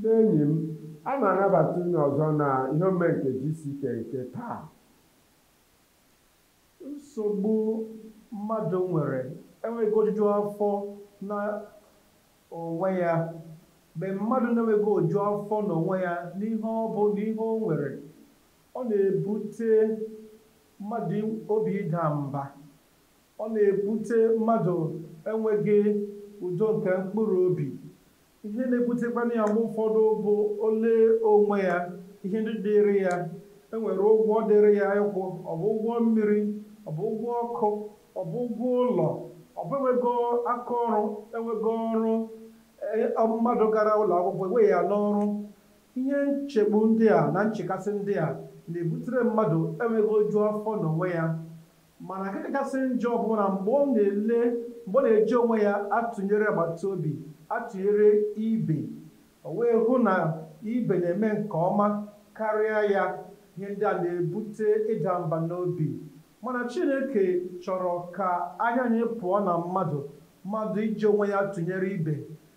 ndị enyi m a na-anabata onye ọzọ na ihe omume nke GCK nke taa. Nsogbu mmadụ nwere enweghị ojuju afọ na onwe ya. Mgbe mmadụ na-enweghị ojuju afọ n'onwe ya n'ihe ọ bụ n'ihe o nwere, ọ na-ebute mmadụ obi ịda mba. Ọ na-ebute mmadụ enweghị udo nke mkpụrụ obi. Ihe na-ebutekwana ya mgbe ụfọdụ bụ ole onwe ya, ihe ndị dịrị ya. Enwere ụgwọ dịrị ya ịkwụ, ọ bụ ụgwọ mmiri, ọ bụ ụgwọ ọkụ, ọ bụ ụgwọ ụlọ, ọ bụ enwego aka ọrụ, enwego ọrụ. Mmadụ gara ụlọ akwụkwọ enweghị ya n'ọrụ. Ihe nchegbu ndị a na nchekasị ndị a na-ebutere mmadụ enweghị oju afọ n'onwe ya. Mana nke kachasị njọ bụ na mgbe ọ na-eji onwe ya atụnyere agbata obi, atụnyere ibe, o wee hụ na ibe na-eme nke ọma karịa ya. Ihe ndị a na-ebute ịda mba n'obi. Mana Chineke chọrọ ka anya anyị pụọ na mmadụ iji onwe ya tụnyere ibe,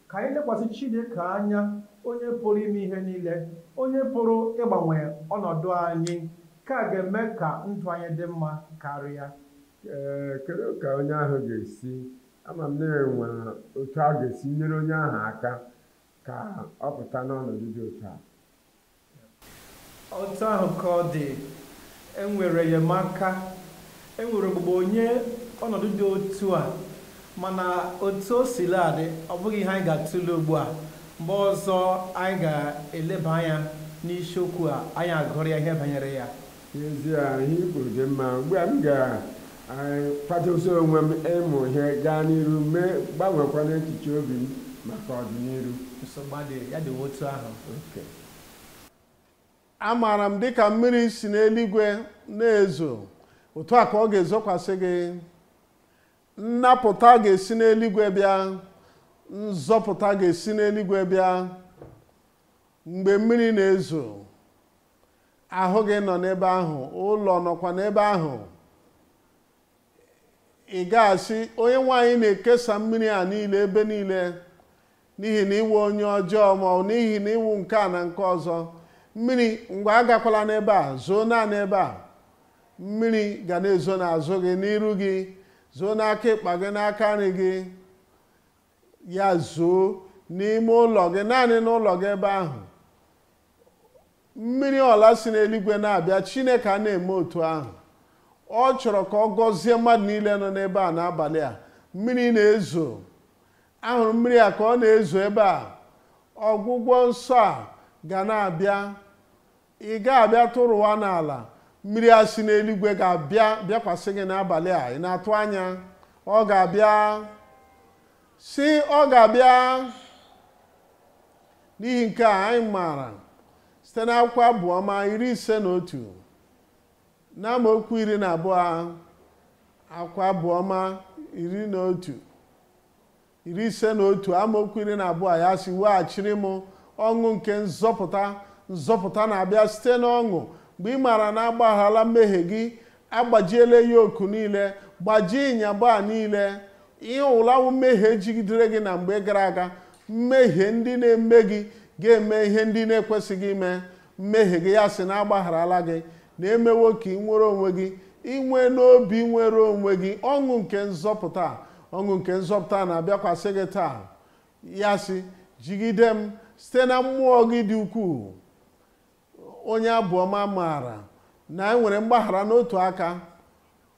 ka anyị lekwasị Chineke anya, onye pụrụ ime ihe niile, onye pụrụ ịgbanwe ọnọdụ anyị, ka a ga-eme ka ndụ anyị dị mma karịa. Kedu ka onye ahụ ga-esi, ama m na-enwe otu a ga-esi nyere onye ahụ aka ka ọ pụta n'ọnọdụ dị otu a? Otu ahụ ka ọ dị. Enwere enyemaka, enwere ogbugbo onye ọnọdụ dị otu a, mana otu o si adị ọ bụghị ihe anyị ga-atụle ugbu a. Mgbe ọzọ anyị ga-eleba anya n'isiokwu a, anyị agụrụ ya ihe banyere ya. N'ezie, ihe i kwuru dị mma. Ugbu a m ga-akwadozi onwe m ịmụ ihe gaa n'iru, gbanwekwana echiche obi m maka ọdịnihu. Nsogbu adịghị, ya dị otu ahụ. Amaara m dịka mmiri si n'eluigwe na-ezo, otu a ka ọ ga-ezokwasị gị. Nnapụta ga-esi n'eluigwe bịa, nzọpụta ga-esi n'eluigwe bịa. Mgbe mmiri na-ezo, ahụ gị nọ n'ebe ahụ, ụlọ nọkwa n'ebe ahụ. Ị ga-asị, onye nwaanyị na-ekesa mmiri a niile ebe niile n'ihi na iwu onye ọjọọ, ma ọ n'ihi na iwu nke a na nke ọzọ. Mmiri ngwa agakwala n'ebe a, zoo naanị ebe a. Mmiri ga na-ezo n'azụ gị, n'iru gị, zoo n'aka ịkpa gị, n'aka nri gị. Ya zoo n'ime ụlọ gị, naanị n'ụlọ gị ebe ahụ. Mmiri ọla si n'eluigwe na-abịa. Chineke a na-eme otu ahụ. Ọ chọrọ ka ọ gọzie mmadụ niile nọ n'ebe a n'abalị a. Mmiri na-ezo. Ahụrụ mmiri a ka ọ na-ezo ebe a. Ọgwụgwọ nsọ a ga na-abịa. Ị ga-abịa tụrụwa n'ala. Mmiri a si n'eluigwe ga-abịa bịakwasị gị n'abalị a. Ị na-atụ anya ọ ga-abịa? Si ọ ga-abịa. N'ihi nke a, anyị maara site n'akwụkwọ Abụọma 51 n'amaokwu 12. Akwụkwọ Abụọma 51 amaokwu 12, ya sị, weghachiri m ọṅụ nke nzọpụta na-abịa site n'ọṅụ mgbe ị maara na agbaghala mmehie gị, agbajiela ya oku niile, gbajie ịnyagba niile. Ihe ọwụlawu mmehie jigidere gị na mgbe gara aga, mmehie ndị na-eme gị ga-eme ihe ndị na-ekwesịghị ime. Mmehie gị, ya sị, na agbagharala gị, na-emewo ka ị nwere onwe gị, inwe n'obi nwere onwe gị. Ọṅụ nke nzọpụta na-abịakwasị gị taa. Ya sị, jigide m site na mmụọ gị dị ukwuu. Onye Abụọma maara na enwere mgbaghara n'otu aka,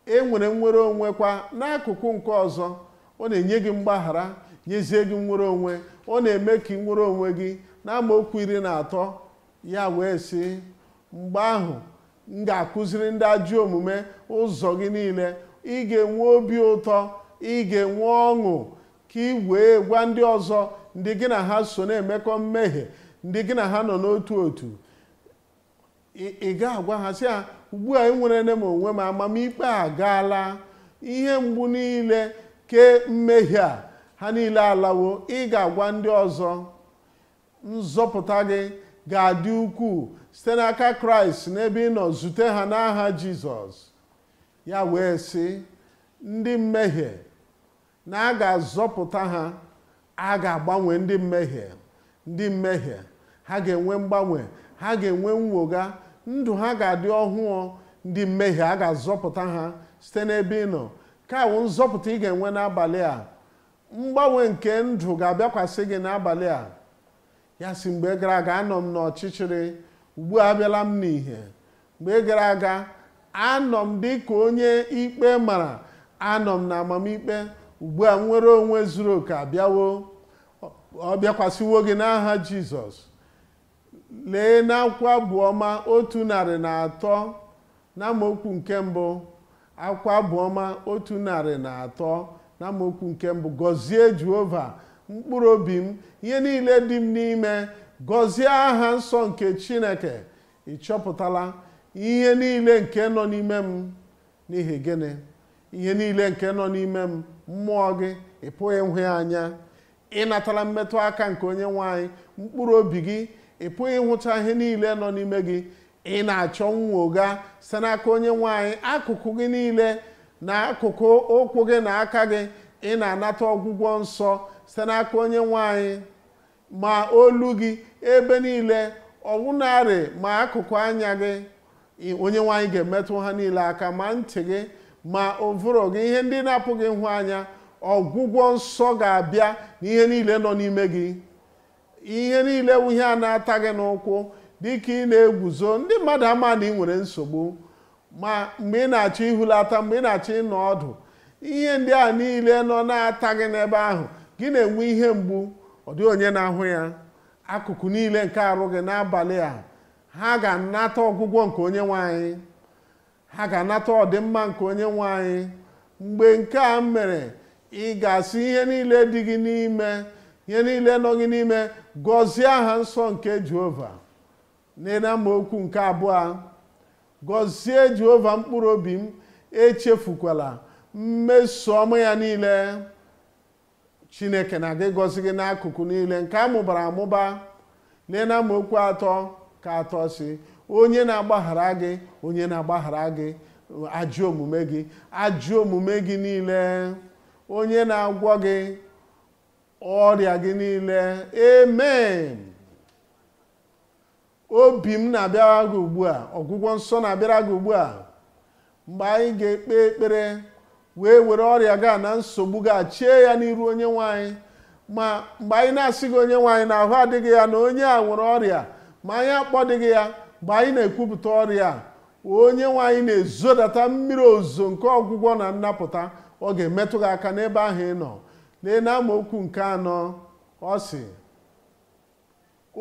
enwere nwere onwe kwa n'akụkụ nke ọzọ. Ọ na-enye gị mgbaghara, nyezie gị nwere onwe. Ọ na-eme ka ị nwere onwe gị. N'amaokwu 13, ya wee sị, mgbe ahụ m ga-akụziri ndị ajọ omume ụzọ gị niile. Ị ga-enwe obi ụtọ, ị ga-enwe ọṅụ, ka ị wee gwa ndị ọzọ, ndị gị na ha so na-emekọ mmehie, ndị gị na ha nọ n'otu otu. Ị ga-agwa ha sị ha, ugbu a enwere m onwe m, amamikpe agaala. Ihe mgbu niile ke mmehie a ha niile alawo. Ị ga-agwa ndị ọzọ, nzọpụta gị ga-adị ukwuu site n'aka Kraịst n'ebe ị nọ. Zute ha n'aha Jizọs. Ya wee sị, ndị mmehie na a ga-azọpụta ha, a ga-agbanwe ndị mmehie ha ga-enwe mgbanwe, ha ga-enwe mwogha, ndụ ha ga-adị ọhụụ, ndị mmehie a ga-azọpụta ha site n'ebe ị nọ. Ka bụ nzọpụta ị ga-enwe n'abalị a. Mgbanwe nke ndụ ga-abịakwasị gị n'abalị a. Ya sị mgbe gara aga anọ m n'ọchịchịrị, ugbu a abịala m n'ihe. Mgbe gara aga anọ m dị ka onye ikpe mara, anọ m na amamikpe, ugbu a nwere onwe zuru oke abịawo. Ọ bịakwasịwo gị n'aha Jizọs. Lee n'akwụkwọ Abụọma 103 n'amaokwu nke mbụ. Akwụkwọ Abụọma 103 n'amaokwu nke mbụ. Gọzie Jehova mkpụrụ obi m, ihe niile dị m n'ime, gọzie aha nsọ nke Chineke. Ị chọpụtala ihe niile nke nọ n'ime m. N'ihi gịnị? Ihe niile nke nọ n'ime m, mmụọ gị ị pụghị ịhụ ya anya. Ị natala mmetụ aka nke onye nwanyị, mkpụrụ obi gị ị pụghị ịhụcha ihe niile nọ n'ime gị. Ị na-achọ mwogha site n'aka onye nwanyị, akụkụ gị niile na akụkụ ụkwụ gị na aka gị, ị na-anata ọgwụgwọ nsọ site n'aka onye nwanyị. Ma olu gị ebe niile, ọwụnarị ma akụkụ anya gị, onye nwanyị ga-emetụ ha niile aka, ma ntị gị ma ụvụrụ gị, ihe ndị na-apụghị ịhụ anya. Ọgwụgwọ nsọ ga-abịa n'ihe niile nọ n'ime gị. Ihe niile bụ ihe a na-ata gị n'ụkwụ dịka ị na-eguzo. Ndị mmadụ ama na ị nwere nsogbu, ma mgbe ị na-achọ ihulata, mgbe ị na-achọ ịnọ ọdụ, ihe ndị a niile nọ na-ata gị n'ebe ahụ, gị na-enwe ihe mgbu, ọ dị onye na-ahụ ya. Akụkụ niile nke arụ gị n'abalị a, ha ga-anata ọgwụgwọ nke onye nwanyị, ha ga-anata ọdịmma nke onye nwanyị. Mgbe nke a mere, ị ga-asị ihe niile dị gị n'ime, ihe niile nọ gị n'ime, gọzie aha nsọ nke Jehova. N'amaokwu nke abụọ, gọzie Jehova mkpụrụ obi m, echefukwala mmeso ọma ya niile. Chineke na-aga ịgọzi gị n'akụkụ niile nke amụbara amụba. N'amaokwu 3 ka 3 si, onye na-agbaghara gị, onye na-agbaghara gị ajọ omume gị, ajọ omume gị niile, onye na-agwọ gị ọrịa gị niile. Amen. Obi m na-abịara gị ugbu a, ọgwụgwọ nsọ na-abịara gị ugbu a. Mgbe anyị ga-ekpe ekpere wee were ọrịa gị na nsogbu gị chie ya n'iru onye nwanyị. Ma mgbe anyị na-asị gị onye nwanyị na ahụ adịghị ya, na onye a nwere ọrịa, ma anyị akpọdịghị ya, mgbe anyị na-ekwupụta ọrịa, onye nwanyị na-ezodata mmiri ozuzo nke ọgwụgwọ na nnapụta. Ọ ga-emetụ gị aka n'ebe ahụ ị nọ. Lee n'amaokwu nke 4, ọ sị,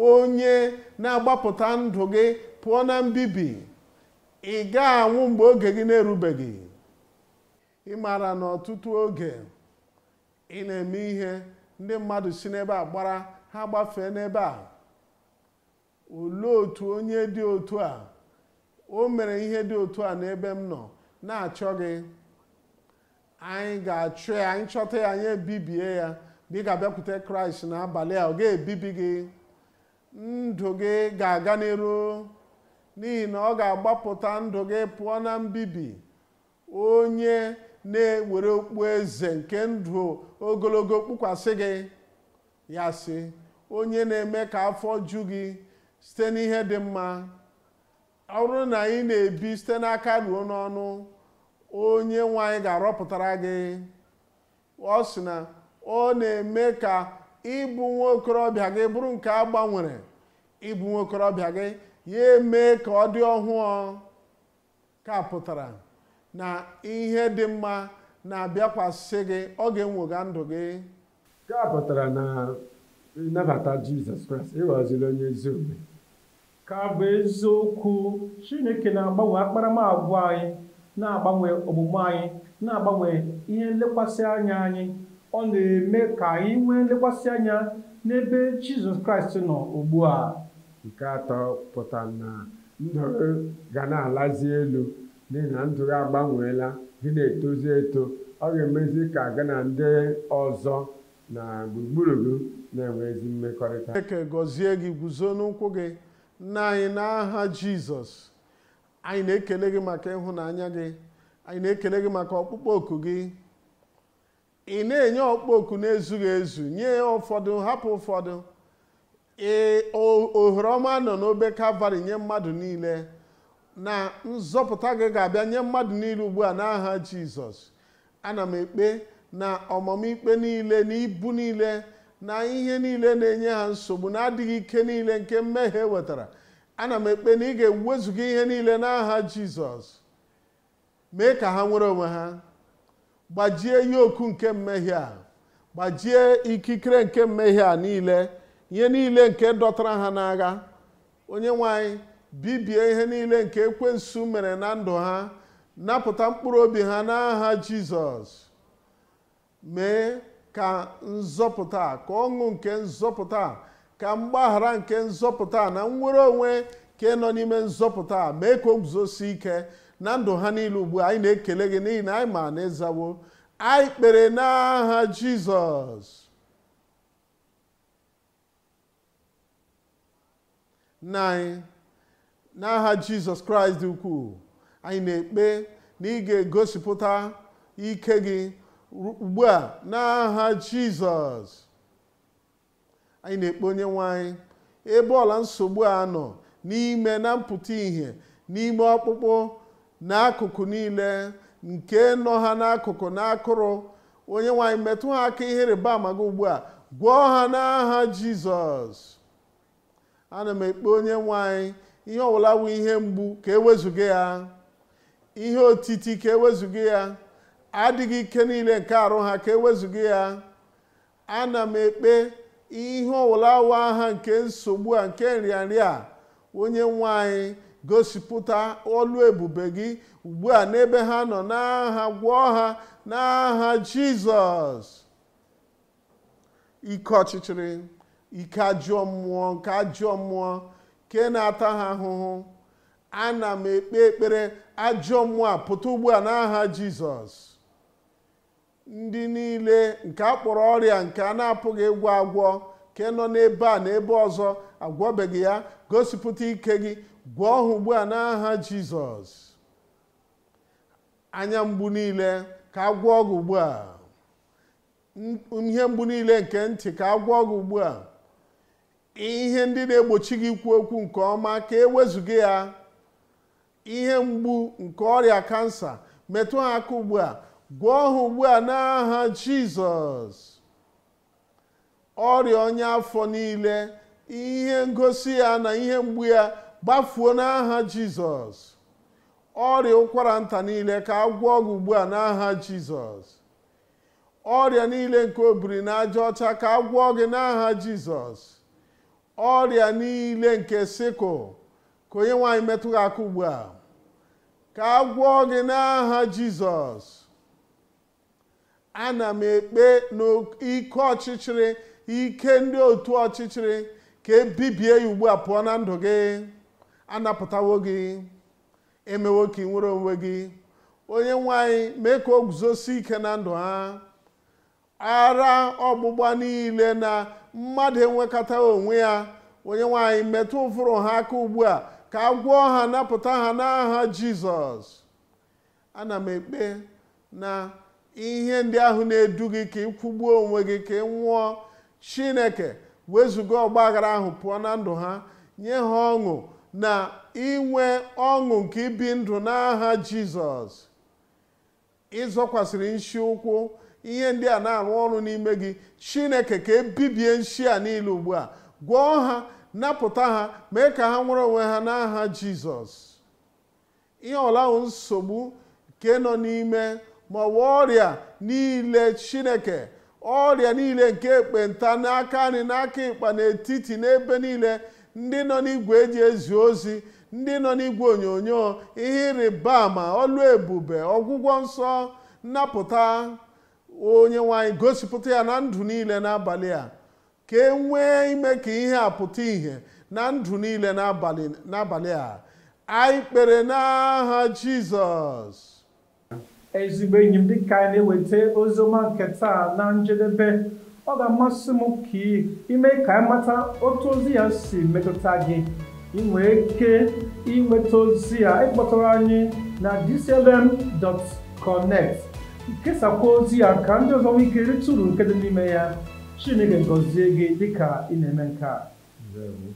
onye na-agbapụta ndụ gị pụọ na mbibi. Ị ga-anwụ mgbe oge gị na-erubeghị. Ị maara na ọtụtụ oge ị na-eme ihe, ndị mmadụ si n'ebe a gbara, ha gbafee n'ebe a. Olee otu onye dị otu a, o mere ihe dị otu a n'ebe m nọ, na-achọ gị? Anyị ga-achọ ya, anyị chọta ya, anyị ebibie ya. Gị ga-abịakwute Kraịst n'abalị a, ọ ga-ebibi gị. Ndụ gị ga-aga n'iru, n'ihi na ọ ga-agbapụta ndụ gị pụọ na mbibi. Onye na-ewere okpu eze nke ndụ ogologo kpukwasị gị, ya sị, onye na-eme ka afọ ju gị site n'ihe dị mma. Ọ bụrụ na ị na-ebi site n'aka ruo n'ọnụ, onye nwanyị ga-arọpụtara gị. Ọ sị na ọ na-eme ka ịbụ nwa okorobịa gị bụrụ nke a gbanwere. Ịbụ nwa okorobịa gị ya eme ka ọ dị ọhụụ. Ka pụtara na ihe dị mma na-abịakwasị gị, ọ ga-enwoga ndụ gị. Ka pụtara na ịnabata Jizọs Kraịst, ịghọzila onye ezi omume. Ka bụ eziokwu, Chineke na-agbanwe akparamagwa anyị, na-agbanwe omume anyị, na-agbanwe ihe nlekwasị anya anyị. Ọ na-eme ka anyị nwee nlekwasị anya n'ebe Jizọs Kraịst nọ ugbu a. Nke 3 pụtara na ndụ ga na-alazi elu, n'ihi na ndụ gị agbanweela, gị na-etozi eto. Ọ ga-emezi ka gị na ndị ọzọ na gburugburu gị na-enwe ezi mmekọrịta. Chineke gọzie gị, guzo n'ụkwụ gị. Nna anyị, n'aha Jizọs, anyị na-ekele gị maka ịhụnanya gị. Anyị na-ekele gị maka ọkpụkpọ oku gị. Ị na-enye ọkpụkpọ oku na-ezughị ezu, nye ụfọdụ, hapụ ụfọdụ. ohere ọma nọ n'obe Kalvarị nye mmadụ niile, na nzọpụta gị ga-abịa nye mmadụ niile ugbu a n'aha Jizọs. Ana m ekpe na ọmụmụ ikpe niile na ibu niile na ihe niile na-enye ha nsogbu na adịghị ike niile nke mmehie wetara, ana m ekpe na ị ga-ewezuga ihe niile n'aha Jizọs, mee ka ha nwere onwe ha, gbajie yoku nke mmehie a, gbajie ikikere nke mmehie a niile, ihe niile nke dọtara ha n'agha. Onye nwe anyị, bibie ihe niile nke ekwensu mere na ndụ ha, napụta mkpụrụ obi ha n'aha Jizọs. Mee ka nzọpụta, ka ọṅụ nke nzọpụta, ka mgbaghara nke nzọpụta na nnwere onwe ka nọ n'ime nzọpụta, mee ka o guzosi ike na ndụ ha niile ugbu a. Anyị na-ekele gị n'ihi na anyị ma na ịzawo. Anyị kpere n'aha Jizọs. Nna anyị, n'aha Jizọs Kraịst dị ukwuu, anyị na-ekpe na ị ga-egosipụta ike gị ugbu a n'aha Jizọs. Anyị na-ekpe onye nwe anyị, ebe ọla nsogbu a nọ n'ime na mpụta ìhè n'ime ọkpụkpụ n'akụkụ niile nke nọ ha n'akụkụ n'akụrụ, onye nwe anyị metụ ha aka ihe ịrịba ama gị ugbu a, gwọọ ha n'aha Jizọs. Ana m ekpe onye nwe anyị, ihe ọbụla bụ ihe mgbu ka ewezuga ya, ihe otiti ka ewezuga ya, adịghị ike niile nke arụ ha ka ewezuga ya. Ana m ekpe ihe ọbụla wụ aha nke nsogbu a nke nrịanrịa, onye nwe anyị gosipụta ọlụ ebube gị ugbu a n'ebe ha nọ n'aha, gwọọ ha n'aha Jizọs. Ike ọchịchịrị, ike ajọ mmụọ, nke ajọ mmụọ ke na-ata ha ahụhụ, ana m ekpe ekpere ajọ mmụọ a pụta ugbu a n'aha Jizọs. Ndị niile nke akpọrọ ọrịa nke a na-apụghị ịgwọ agwọ ke nọ n'ebe a na ebe ọzọ agwọbeghị ya, gosipụta ike gị, gwọọ ha ugbu a n'aha Jizọs. Anya mgbu niile ka a gwọọ gị ugbu a, ihe mgbu niile nke ntị ka a gwọọ gị ugbu a, ihe ndị na-egbochi gị ikwu okwu nke ọma ka ewezuga ya, ihe mgbu nke ọrịa kansa metụ ha aka ugbu a, gwọọ ha ugbu a n'aha Jizọs. Ọrịa onye afọ niile, ihe ngosi ya na ihe mgbu ya gbafuo n'aha Jizọs. Ọrịa ụkwara nta niile ka a gwọọ gị ugbu a n'aha Jizọs. Ọrịa niile nke obiri na aja ọcha ka a gwọọ gị n'aha Jizọs. Ọrịa niile nke sikụl ka onye nwaanyị metụ gị aka ugbu a, ka a gwọọ gị n'aha Jizọs. Ana m ekpe n'ike ọchịchịrị, ike ndị otu ọchịchịrị ka ebibie ya ugbu a pụọ na ndụ gị. Anapụtawo gị, emewo ka ị nwere onwe gị. Onye nwaanyị mee ka o guzosi ike na ndụ ha. Ara ọgbụgba niile na mmadụ enwekọta onwe ya, onye nwaanyị metụ ụfụrụ ha aka ugbu a, ka a gwọọ ha, napụta ha n'aha Jizọs. Ana m ekpe na ihe ndị ahụ na-edu gị ka ị kwụgbuo onwe gị, ka ị nwụọ, Chineke wezuga ọgbaghara ahụ pụọ na ndụ ha, nye ha ọṅụ na inwe ọṅụ nke ibi ndụ n'aha Jizọs. Ịzọkwasịrị nshi ụkwụ ihe ndị a na-arụ ọrụ n'ime gị, Chineke ka ebibie nshi a niile ugbu a, gwọọ ha, napụta ha, mee ka ha nwere onwe ha n'aha Jizọs. Ihe ọbụla nsogbu nke nọ n'ime ma ọ bụ ọrịa niile, Chineke, ọrịa niile nke ekpenta n'aka nri n'aka ịkpa n'etiti n'ebe niile, ndị nọ n'igwe eji ezi ozi, ndị nọ n'igwe onyonyo, ihe ịrịba ama, ọlụ ebube, ọgwụgwọ nsọ, nnapụta, onye nwaanyị gosipụta ya na ndụ niile n'abalị a, ka e nwee ime ka ihe a pụta ihe na ndụ niile n'abalị a. Anyị kpere n'aha Jizọs. Ezigbo enyi m, dịka anyị na-eweta oziọma nke taa na njedebe, ọ ga-amasị m ka ime ka anyị mata otu ozi ya si metụta gị. Ị nwere ike inweta ozi ya ịkpọtụrụ anyị na gclm.connect, kesakwa ozi ya ka ndị ọzọ nwee ike rite uru nke dị n'ime ya. Chineke gọzie gị dịka ị na-eme nke a. Ndewo.